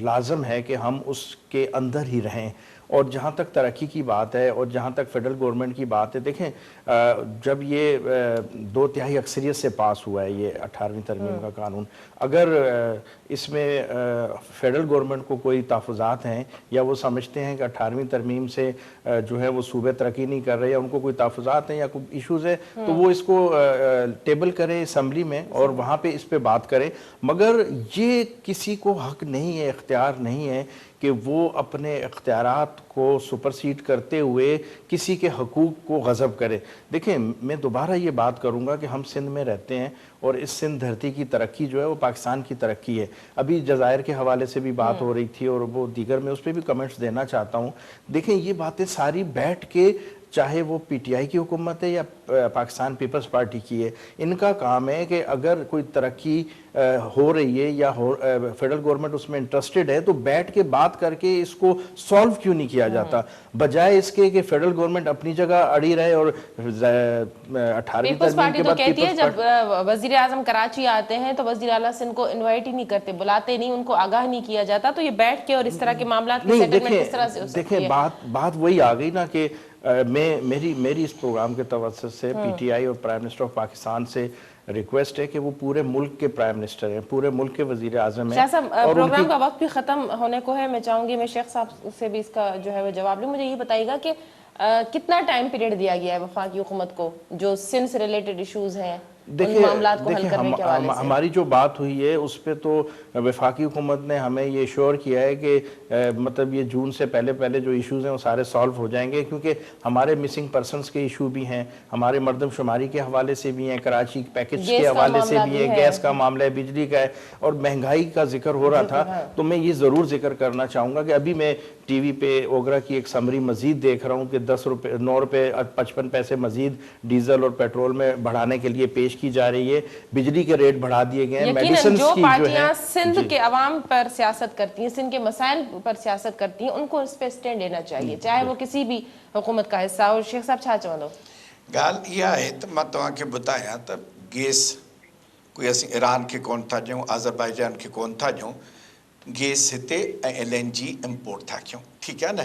لازم ہے کہ ہم اس کے اندر ہی رہیں, اور جہاں تک ترقی کی بات ہے اور جہاں تک فیڈرل گورنمنٹ کی بات ہے, دیکھیں جب یہ 2/3 اکثریت سے پاس ہوا ہے یہ 18ویں ترمیم کا قانون, اگر اس میں فیڈرل گورنمنٹ کو کوئی تحفظات ہیں یا وہ سمجھتے ہیں کہ 18ویں ترمیم سے جو ہے وہ صوبے ترقی نہیں کر رہے یا ان کو کوئی تحفظات ہیں یا کوئی ایشوز ہے, تو وہ اس کو ٹیبل کریں اسمبلی میں اور وہاں پہ اس پہ بات کریں. مگر یہ کسی کو حق نہیں ہے, اختیار نہیں ہے کہ وہ اپنے اختیارات کو سپرسیڈ کرتے ہوئے کسی کے حقوق کو غصب کرے. دیکھیں میں دوبارہ یہ بات کروں گا کہ ہم سندھ میں رہتے ہیں اور اس سندھ دھرتی کی ترقی جو ہے وہ پاکستان کی ترقی ہے. ابھی جزائر کے حوالے سے بھی بات ہو رہی تھی اور وہ دیگر میں اس پہ بھی کمنٹس دینا چاہتا ہوں. دیکھیں یہ باتیں ساری بیٹھ کے, چاہے وہ پی ٹی آئی کی حکومت ہے یا پاکستان پیپلز پارٹی کی ہے, ان کا کام ہے کہ اگر کوئی ترقی ہو رہی ہے یا فیڈرل گورنمنٹ اس میں انٹرسٹڈ ہے تو بیٹھ کے بات کر کے اس کو سالو کیوں نہیں کیا جاتا, بجائے اس کے کہ فیڈرل گورنمنٹ اپنی جگہ اڑی رہے. اور 18ویں پیپلز ترمیم پارٹی کے تو بعد کہتی ہے جب وزیر اعظم کراچی آتے ہیں تو وزیر اعلیٰ سندھ کو انوائٹ ہی نہیں کرتے, بلاتے نہیں, ان کو آگاہ نہیں کیا جاتا. تو یہ بیٹھ کے اور اس طرح کے معاملات کی سیٹلمنٹ کس طرح سے ہو سکتی ہے؟ دیکھیں بات وہی آ گئی نا کہ میری اس پروگرام کے توسط سے پی ٹی آئی اور پرائم منسٹر آف پاکستان سے ریکویسٹ ہے کہ وہ پورے ملک کے پرائم منسٹر ہیں, پورے ملک کے وزیر اعظم ہیں. شاہ صاحب پروگرام کا وقت بھی ختم ہونے کو ہے, میں چاہوں گی میں شیخ صاحب سے بھی اس کا جو ہے وہ جواب لوں. مجھے یہ بتائیے گا کہ کتنا ٹائم پیریڈ دیا گیا ہے وفاقی حکومت کو جو سندھ سے ریلیٹڈ ایشوز ہیں ان معاملات کو حل کرنے کے حوالے سے؟ ہماری جو بات ہوئی ہے اس پہ تو وفاقی حکومت نے ہمیں یہ شور کیا ہے کہ مطلب یہ جون سے پہلے جو ایشوز ہیں وہ سارے سالو ہو جائیں گے, کیونکہ ہمارے مسنگ پرسنز کے ایشو بھی ہیں, ہمارے مردم شماری کے حوالے سے بھی ہیں, کراچی پیکج کے حوالے سے بھی ہے, گیس کا معاملہ ہے, بجلی کا ہے, اور مہنگائی کا ذکر ہو رہا تھا. تو میں یہ ضرور ذکر کرنا چاہوں گا کہ ابھی میں ٹی وی پہ اوگرا کی ایک سمری مزید دیکھ رہا ہوں کہ 9 روپے 55 پیسے مزید ڈیزل اور پیٹرول میں بڑھانے کے لیے پیش کی جا رہی ہے, بجلی کے ریٹ بڑھا دیے گئے ہیں. یقیناً جو پارٹیاں سندھ کے عوام پر سیاست کرتی ہیں, سندھ کے مسائل پر سیاست کرتی ہیں, ان کو اس پہ سٹینڈ لینا چاہیے چاہے وہ کسی بھی حکومت کا حصہ ہو. شیخ صاحب چھا چوندو گال یہ ہے تو میں تمہاں کے بتایا تو گیس کوئی اسی ایران کے کون تھا جاؤں, آذربائیجان کے کون تھا جاؤں, گیس ہتے ایل این جی امپورٹ تھا کیوں, ٹھیک ہے نا.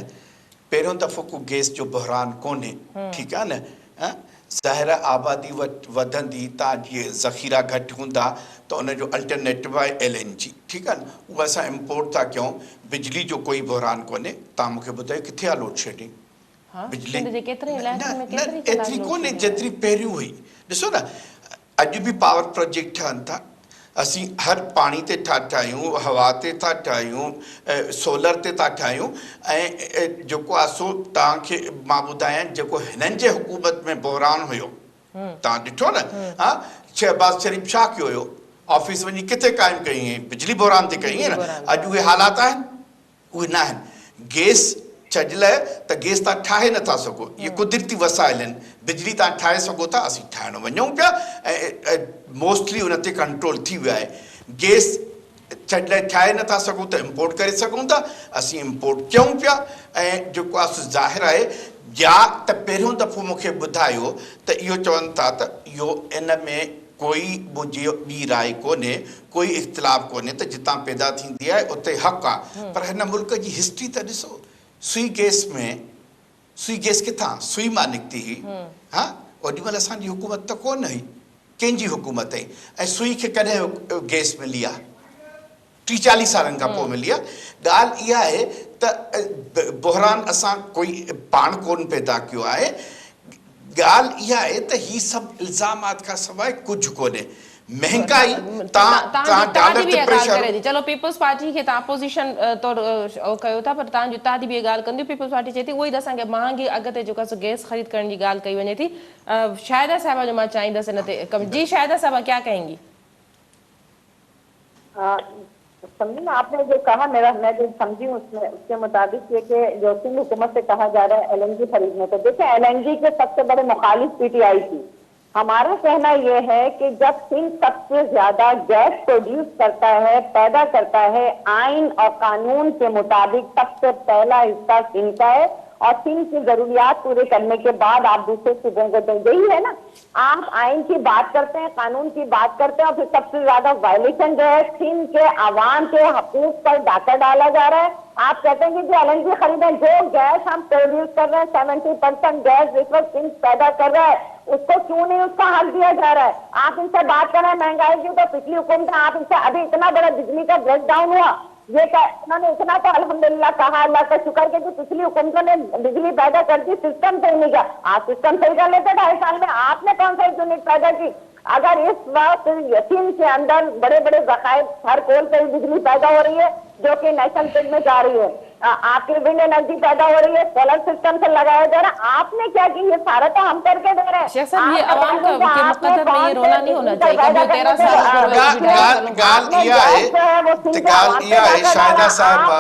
پہروں دفعہ کو گیس جو بحران کونے, ٹھیک ہے نا. ظاہر آبادی ودن دی تا یہ ذخیرہ گھٹ ہوندا تو انہیں جو الٹرنیٹو ہے ایل این جی, ٹھیک ہے نا, وہ ایسا امپورٹ تھا کیوں. بجلی جو کوئی بحران کونے تا مکھے بتائے کتھے لوڈ شیڈنگ بجلی ایتری کونے جتری پہریوں ہوئی. ڈسو نا اج بھی پاور پروجیکٹ ہن تھا, اسی ہر پانی تے تھا ٹھائیوں, ہوا تے تھا ٹھائیوں, سولر تے تھا ٹھائیوں. جو کو آسو تاں کے ماں بدائیں جو کو ہنن جے حکومت میں بحران ہوئیو تاں ڈٹھو نا. شہباز شریف شاہ کیوں ہوئیو, آفیس ونی کتے قائم کہیں ہیں, بجلی بحران تے کہیں ہیں نا. اج وہ حالات ہیں وہ نہ ہیں. گیس छजल त गैस तव्हां ठाहे नथा सघो, इहे कुदरती वसाइल आहिनि, बिजली तव्हां ठाहे सघो था, असीं ठाहिण वञूं पिया ऐं मोस्टली उन ते कंट्रोल थी वियो आहे। गैस छजल ठाहे नथा सघूं त इम्पोर्ट करे सघूं था, असीं इम्पोर्ट कयूं पिया। ऐं जेको आहे सो ज़ाहिर आहे या त पहिरियों दफ़ो मूंखे ॿुधायो त इहो चवनि था त इहो इन में कोई मुंहिंजी ॿी राय कोन्हे, कोई इख़्तिलाफ़ कोन्हे त जितां पैदा थींदी आहे उते हक़ आहे। पर हिन मुल्क जी हिस्ट्री त ॾिसो, सुई गैस में, सुई गैस किथां, सुई मां निकिती हुई, हा, ओॾी महिल असांजी हुकूमत त कोन हुई, कंहिंजी हुकूमत हुई, ऐं सुई खे कॾहिं गैस मिली आहे, 30-40 सालनि खां पोइ मिली आहे। ॻाल्हि इहा आहे त बहरान असां कोई पाण कोन पैदा कयो आहे, ॻाल्हि इहा आहे त ही सभु इल्ज़ामात खां सवाइ कुझु कोन्हे। महंगाई तव्हां डॉलर ते प्रेशर, चलो पीपल्स पार्टी खे तव्हां अपोज़िशन तौर कयो था, पर तव्हांजी ॿी ॻाल्हि कंदी, पीपल्स पार्टी चए थी उहो ई त असांखे महांगी अघ ते जेको आहे गैस ख़रीद करण जी ॻाल्हि कई वञे थी। शाहिदा साहिबा जो मां चाहींदसि हिन ते कमु। जी शाहिदा साहिबा क्या कहेंगी? समझी ना आपने जो कहा, मैं जो समझी उसमें उसके मुताबिक ये कि जो सिंध हुकूमत से कहा जा रहा है LNG खरीदने को, देखिए LNG के सबसे बड़े मुखालिफ PTI थी। हमारा कहना ये है कि जब सिंध सबसे ज्यादा गैस प्रोड्यूस करता है, पैदा करता है, आइन और कानून के मुताबिक सबसे पहला हिस्सा सिंध का है, और सिंध की जरूरियात पूरे करने के बाद आप दूसरे सूबों को दें। यही है ना, आप आइन की बात करते हैं, कानून की बात करते हैं, और फिर सबसे ज्यादा वायलेशन जो है सिंध के आवाम के हकूक पर डाका डाला जा रहा है। आप कहते हैं कि जो LNG खरीदें, जो गैस हम प्रोड्यूस कर रहे हैं 70% गैस जिस वक्त सिंध पैदा कर रहा है, उसको क्यों नहीं उसका हक दिया जा रहा है? आप इनसे बात कर रहे हैं महंगाई की, तो पिछली हुकूमत आप इनसे अभी इतना बड़ा बिजली का ब्रेकडाउन हुआ, ये उन्होंने इतना तो अल्हम्दुलिल्लाह कहा, अल्लाह का शुक्र कि पिछली हुकूमतों ने बिजली पैदा कर दी, सिस्टम सही नहीं किया। आप सिस्टम सही कर लेते 2.5 साल में, आपने कौन सा यूनिट पैदा की? अगर इस वक्त यकीन के अंदर बड़े बड़े ज़खायर, हर कोल से बिजली पैदा हो रही है जो कि नेशनल ग्रिड में जा रही है, आपकी विंड एनर्जी पैदा हो रही है, सोलर सिस्टम से लगाया जा रहा है, आपने क्या की? ये सारा तो हम करके दे रहे हैं। शेख साहब, ये आवाम का के मुकद्दर में ये रोना नहीं होना चाहिए। कभी 13 साल ॻाल्हि इहा आहे शाहिदा साहिबा,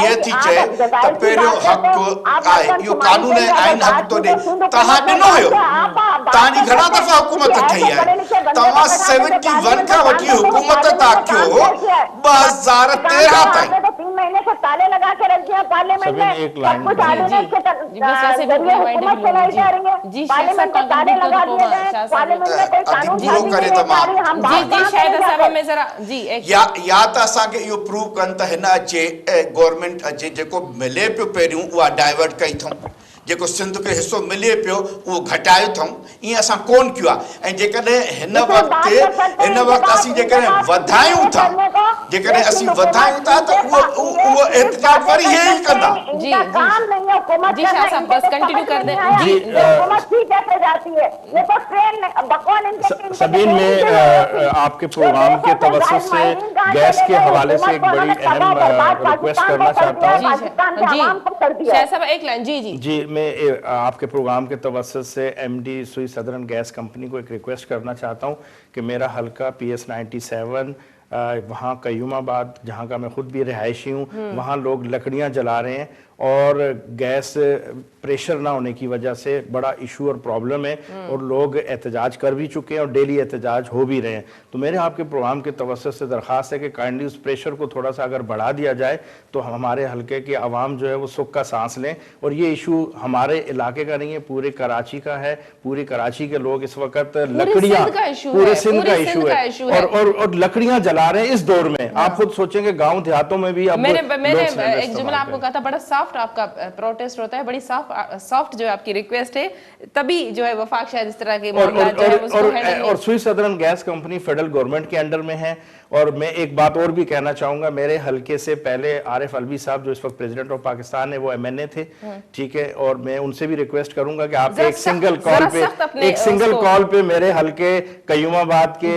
इहा थी चए त पहिरियों हक़ आहे, इहो कानून ऐं आइन हक़ थो ॾे। तव्हां ॾिनो हुयो, तव्हांजी घणा दफ़ा हुकूमत ठही आहे, तव्हां 71 खां वठी हुकूमत था कयो 2013 ताईं। 3 महीने से ताले लगा के रख दिया पार्लियामेंट में, सब कुछ ऑर्डिनेंस के जरिए हुकूमत चलाई जा रही है, पार्लियामेंट को ताले लगा दिए गए, पार्लियामेंट में कोई कानून या त असांखे इहो प्रूव कनि त हिन अचे गवर्नमेंट अचे, जेको मिले पियो पहिरियों उहा डाइवर्ट कई अथऊं, जेको सिंध खे हिसो मिले पियो उहो घटायो अथऊं, ईअं असां कोन कयो आहे। ऐं जेकॾहिं हिन वक़्तु असीं जेकॾहिं वधायूं था, जेकॾहिं असीं वधायूं था त उहो एहतिजाज वरी हे ई कंदा। जी जी शाह साहब बस कंटिन्यू कर दें। जी सबीन, में आपके प्रोग्राम के तवज्जुह से गैस के हवाले से एक बड़ी अहम रिक्वेस्ट करना चाहता हूँ। जी शाह साहब एक लाइन। जी जी जी, मैं आपके प्रोग्राम के तवज्जुह से MD सुई सदरन गैस कंपनी को एक रिक्वेस्ट करना चाहता हूँ कि मेरा हल्का PS 97 वहाँ कयूमाबाद, जहाँ का मैं खुद भी रिहायशी हूँ, वहाँ लोग लकड़ियाँ जला रहे हैं और गैस प्रेशर ना होने की वजह से बड़ा इशू और प्रॉब्लम है, और लोग एहतजाज कर भी चुके हैं और डेली एहतजाज हो भी रहे हैं। तो मेरे आपके प्रोग्राम के तवज्जुह से दरख्वास्त है कि काइंडली उस प्रेशर को थोड़ा सा अगर बढ़ा दिया जाए तो हमारे हल्के की आवाम जो है वो सुख का सांस लें। और ये इशू हमारे इलाके का नहीं है, पूरे कराची का है। पूरी कराची के लोग इस वक्त लकड़ियाँ, पूरे सिंध का इशू है और लकड़ियाँ जला रहे हैं इस दौर में। आप खुद सोचेंगे गाँव देहातों में भी। मैंने एक जुमला आपको कहा था, बड़ा सॉफ्ट आपका प्रोटेस्ट होता है, बड़ी सॉफ्ट जो है आपकी रिक्वेस्ट है, तभी जो है वफाक शायद इस तरह के मामला जो है उसको हैंडल। और सुई southern gas company federal government के अंडर में है। और मैं एक बात और भी कहना चाहूंगा, मेरे हल्के से पहले आरिफ अलवी साहब जो इस वक्त प्रेसिडेंट ऑफ पाकिस्तान है, वो MNA थे, ठीक है, और मैं उनसे भी रिक्वेस्ट करूंगा कि आप एक सिंगल कॉल पे मेरे हल्के कयूमाबाद के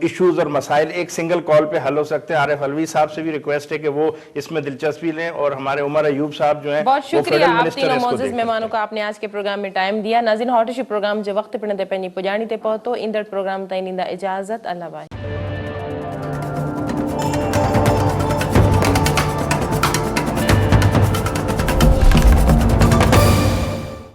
इश्यूज और मसाइल एक सिंगल कॉल पे हल हो सकते हैं। आरिफ अलवी साहब से भी रिक्वेस्ट है कि वो इसमें दिलचस्पी लें, और हमारे उमर अयूब साहब जो है, बहुत शुक्रिया आप तीनों मोअज़्ज़िज़ मेहमानों का, आपने आज के प्रोग्राम में टाइम दिया। नाज़रीन, हॉट इशू प्रोग्राम जो वक्त पिण ते पंहिंजी पुॼाणी ते पहुतो। ईंदड़ प्रोग्राम ताईं ॾींदा इजाज़त। अल्लाह बाय।